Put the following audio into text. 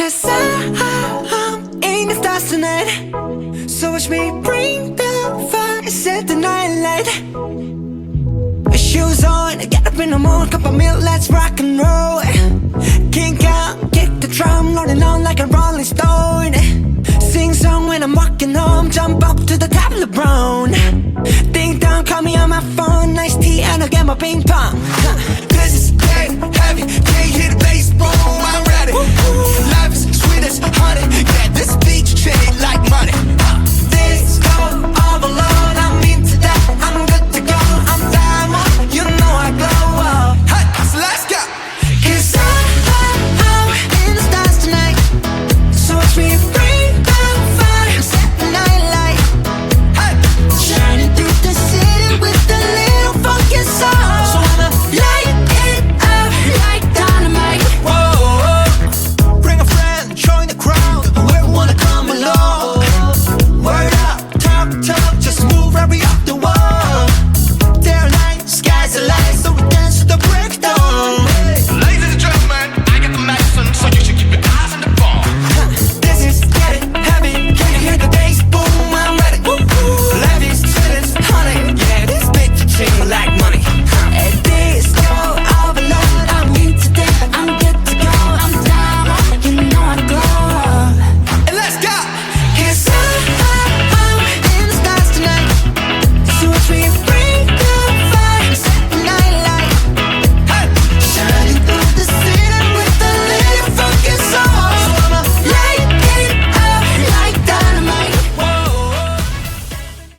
'cause I'm in the stars tonight. So watch me bring the fire, set the night light. Shoes on, get up in the morning, cup of milk, let's rock and roll. Kink out, kick the drum, rolling on like a rolling stone. Sing song when I'm walking home, jump up to the top of the brown. Ding dong, call me on my phone, nice tea and I'll get my ping pong.